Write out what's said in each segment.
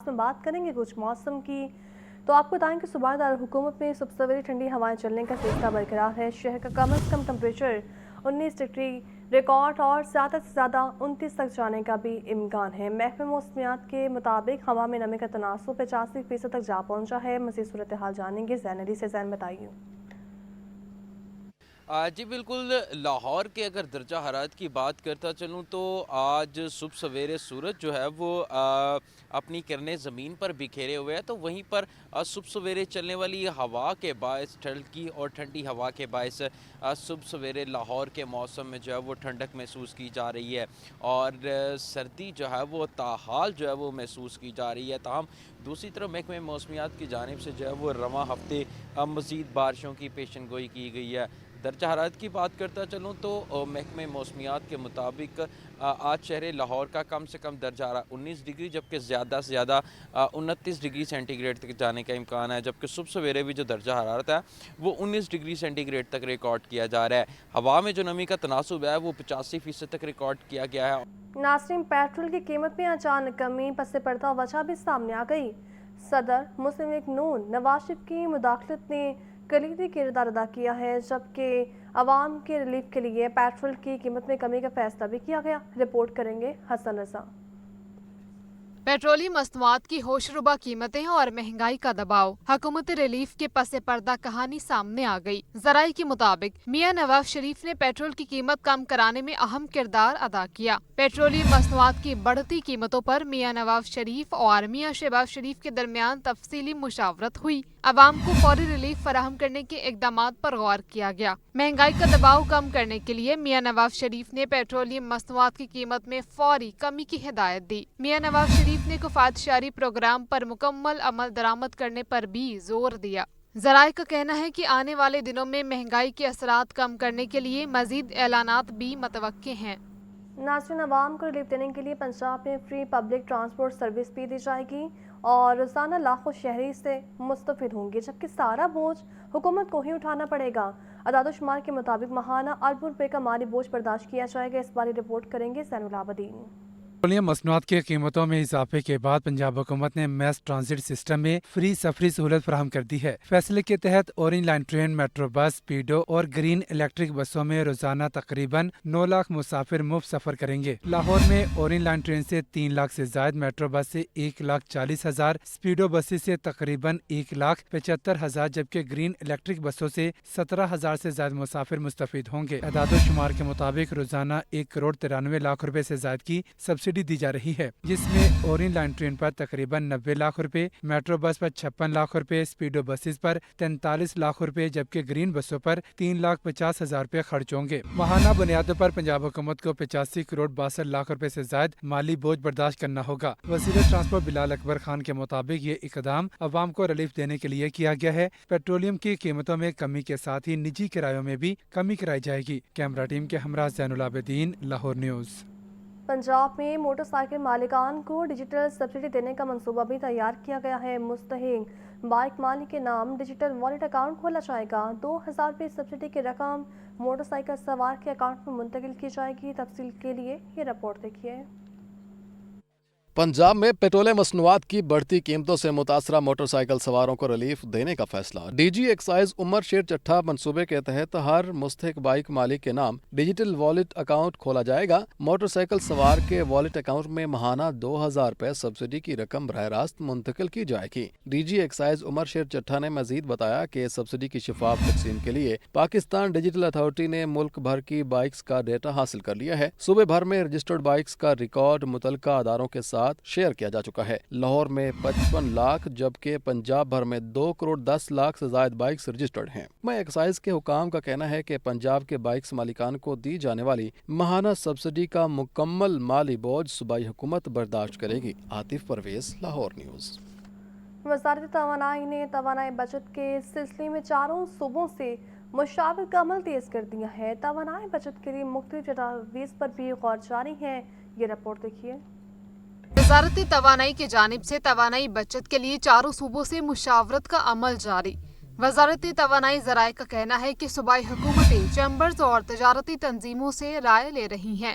میں بات کریں گے کچھ موسم کی تو آپ کو بتائیں کہ صوبہ دارالحکومت میں صبح سویرے ٹھنڈی ہوائیں چلنے کا سلسلہ برقرار ہے۔ شہر کا کم از کم ٹمپریچر 19 ڈگری ریکارڈ اور زیادہ سے زیادہ 29 تک جانے کا بھی امکان ہے۔ محکمہ موسمیات کے مطابق ہوا میں نمی کا تناسب 85% تک جا پہنچا ہے۔ مزید صورتحال جانیں گے زین علی سے۔ زین بتائیے۔ جی بالکل، لاہور کے اگر درجہ حرارت کی بات کرتا چلوں تو آج صبح سویرے سورج جو ہے وہ اپنی کرنیں زمین پر بکھیرے ہوئے ہیں، تو وہیں پر صبح سویرے چلنے والی ہوا کے باعث ہلکی اور ٹھنڈی ہوا کے باعث صبح سویرے لاہور کے موسم میں جو ہے وہ ٹھنڈک محسوس کی جا رہی ہے اور سردی جو ہے وہ تاحال جو ہے وہ محسوس کی جا رہی ہے۔ تاہم دوسری طرف محکمہ موسمیات کی جانب سے جو ہے وہ رواں ہفتے مزید بارشوں کی پیشن گوئی کی گئی ہے۔ درجہ حرارت کی بات کرتا چلوں تو محکمہ موسمیات کے مطابق آج شہر لاہور کا کم سے کم درجہ حرارت 19 ڈگری جبکہ زیادہ سے زیادہ 29 ڈگری سینٹی گریڈ تک جانے کا امکان ہے، جبکہ صبح سویرے بھی جو درجہ حرارت ہے وہ 19 ڈگری سینٹی گریڈ تک ریکارڈ کیا جا رہا ہے۔ ہوا میں جو نمی کا تناسب ہے وہ 85% تک ریکارڈ کیا گیا ہے۔ ناظرین، پیٹرول کی قیمت میں اچانک کمی پس پردہ وجہ بھی سامنے آ گئی۔ صدر مسلم لیگ نون نواز شریف کی مداخلت نے کلیدی کردار ادا کیا ہے، جبکہ عوام کے ریلیف کے لیے پیٹرول کی قیمت میں کمی کا فیصلہ بھی کیا گیا۔ رپورٹ کریں گے حسن رضا۔ پیٹرولیم مصنوعات کی ہوش ربا قیمتیں اور مہنگائی کا دباؤ، حکومت ریلیف کے پس پردہ کہانی سامنے آ گئی۔ ذرائع کے مطابق میاں نواز شریف نے پیٹرول کی قیمت کم کرانے میں اہم کردار ادا کیا۔ پیٹرولیم مصنوعات کی بڑھتی قیمتوں پر میاں نواز شریف اور میاں شہباز شریف کے درمیان تفصیلی مشاورت ہوئی۔ عوام کو فوری ریلیف فراہم کرنے کے اقدامات پر غور کیا گیا۔ مہنگائی کا دباؤ کم کرنے کے لیے میاں نواز شریف نے پیٹرولیم مصنوعات کی قیمت میں فوری کمی کی ہدایت دی۔ میاں نواز شریف نے کفایت پروگرام پر مکمل عمل درآمد کرنے پر بھی زور دیا۔ ذرائع کا کہنا ہے کہ آنے والے دنوں میں مہنگائی کے اثرات کم کرنے کے لیے مزید اعلانات بھی متوقع ہیں۔ ناظرین، عوام کو ریلیف دینے کے لیے پنجاب میں فری پبلک ٹرانسپورٹ سروس بھی دی جائے گی اور روزانہ لاکھوں شہری سے مستفید ہوں گے، جبکہ سارا بوجھ حکومت کو ہی اٹھانا پڑے گا۔ اعداد و شمار کے مطابق ماہانہ اربوں روپے کا مالی بوجھ برداشت کیا جائے گا۔ اس بارے رپورٹ کریں گے زین العابدین۔ پیٹرولیم مصنوعات کی قیمتوں میں اضافے کے بعد پنجاب حکومت نے میس ٹرانزٹ سسٹم میں فری سفری سہولت فراہم کر دی ہے۔ فیصلے کے تحت orange line train, metro bus, speedo اور گرین الیکٹرک بسوں میں روزانہ تقریباً 9 لاکھ مسافر مفت سفر کریں گے۔ لاہور میں اورنج لائن ٹرین سے 3 لاکھ سے زائد، میٹرو بس سے 1,40,000، اسپیڈو بسیں سے تقریباً 1,75,000 جبکہ گرین الیکٹرک بسوں سے 17,000 سے زائد مسافر مستفید ہوں گے۔ اعداد و شمار کے مطابق روزانہ 1,93,00,000 روپے سے زائد کی سبسڈی دی جا رہی ہے، جس میں اورنج لائن ٹرین پر تقریباً 90 لاکھ روپے، میٹرو بس پر 56 لاکھ روپے، اسپیڈو بسز پر 43 لاکھ روپے جبکہ گرین بسوں پر 3,50,000 روپے خرچ ہوں گے۔ ماہانہ بنیادوں پر پنجاب حکومت کو 85,62,00,000 روپے سے زائد مالی بوجھ برداشت کرنا ہوگا۔ وزیر ٹرانسپورٹ بلال اکبر خان کے مطابق یہ اقدام عوام کو ریلیف دینے کے لیے کیا گیا ہے۔ پیٹرولیم کی قیمتوں میں کمی کے ساتھ ہی نجی کرایوں میں بھی کمی کرائی جائے گی۔ کیمرہ ٹیم کے ہمراہ زین العابدین، لاہور نیوز۔ پنجاب میں موٹر سائیکل مالکان کو ڈیجیٹل سبسڈی دینے کا منصوبہ بھی تیار کیا گیا ہے۔ مستحق بائک مالک کے نام ڈیجیٹل والیٹ اکاؤنٹ کھولا جائے گا۔ 2,000 روپے سبسڈی کی رقم موٹر سائیکل سوار کے اکاؤنٹ میں منتقل کی جائے گی۔ تفصیل کے لیے یہ رپورٹ دیکھیے۔ پنجاب میں پیٹرولیم مصنوعات کی بڑھتی قیمتوں سے متاثرہ موٹر سائیکل سواروں کو ریلیف دینے کا فیصلہ۔ ڈی جی ایکسائز عمر شیر چٹھا منصوبے کے تحت ہر مستحق بائک مالک کے نام ڈیجیٹل والیٹ اکاؤنٹ کھولا جائے گا۔ موٹر سائیکل سوار کے والیٹ اکاؤنٹ میں ماہانہ 2,000 روپے سبسڈی کی رقم براہ راست منتقل کی جائے گی۔ ڈی جی ایکسائز عمر شیر چٹھا نے مزید بتایا کہ سبسڈی کی شفاف تقسیم کے لیے پاکستان ڈیجیٹل اتھارٹی نے ملک بھر کی بائکس کا ڈیٹا حاصل کر لیا ہے۔ صوبے بھر میں رجسٹرڈ بائکس کا ریکارڈ متعلقہ اداروں کے ساتھ شیئر کیا جا چکا ہے۔ لاہور میں 55 لاکھ جبکہ پنجاب بھر میں 2,10,00,000 سے زائد بائکس رجسٹرڈ ہیں۔ ایکسائز کے حکام کا کہنا ہے کہ پنجاب کے بائکس مالکان کو دی جانے والی ماہانہ سبسڈی کا مکمل مالی بوجھ صوبائی حکومت برداشت کرے گی۔ عاطف پرویز، لاہور نیوز۔ وزارت توانائی نے توانائی بچت کے سلسلے میں چاروں صوبوں سے مشاورت کا عمل تیز کر دیا ہے۔ توانائی بچت کے لیے مختلف تجاویز پر بھی غور جاری ہے۔ یہ رپورٹ دیکھیے۔ وزارت توانائی کی جانب سے توانائی بچت کے لیے چاروں صوبوں سے مشاورت کا عمل جاری۔ وزارت توانائی ذرائع کا کہنا ہے کہ صوبائی حکومتیں چیمبرز اور تجارتی تنظیموں سے رائے لے رہی ہیں۔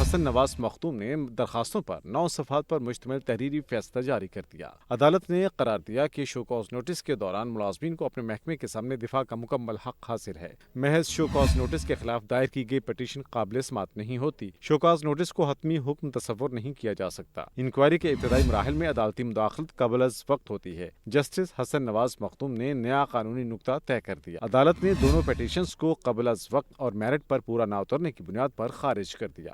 حسن نواز مختوم نے درخواستوں پر 9 صفحات پر مشتمل تحریری فیصلہ جاری کر دیا۔ عدالت نے قرار دیا کہ شو کاز نوٹس کے دوران ملازمین کو اپنے محکمے کے سامنے دفاع کا مکمل حق حاصل ہے۔ محض شو کاز نوٹس کے خلاف دائر کی گئی پٹیشن قابل سماعت نہیں ہوتی۔ شو کاز نوٹس کو حتمی حکم تصور نہیں کیا جا سکتا۔ انکوائری کے ابتدائی مراحل میں عدالتی مداخلت قبل از وقت ہوتی ہے۔ جسٹس حسن نواز مختوم نے نیا قانونی نقطہ طے کر دیا۔ عدالت نے دونوں پٹیشنز کو قبل از وقت اور میرٹ پر پورا نہ اترنے کی بنیاد پر خارج کر دیا۔